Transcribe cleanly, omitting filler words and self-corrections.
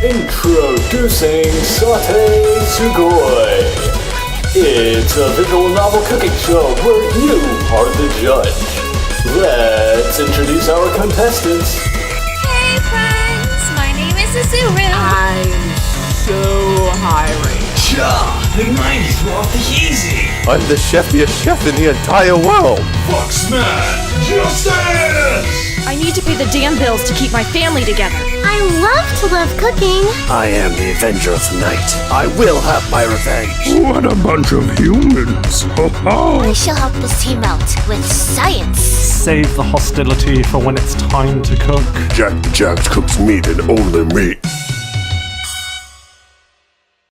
Introducing Saute Sugoi. It's a visual novel cooking show where you are the judge. Let's introduce our contestants. Hey friends, my name is Azuru. I'm so hungry. The 90s were off the easy. I'm the chefiest chef in the entire world. Voxman, justice! I need to pay the damn bills to keep my family together. I love cooking. I am the Avenger of the Night. I will have my revenge. What a bunch of humans. I shall help this team out with science. Save the hostility for when it's time to cook. Jack the Jabs cooks meat and only meat.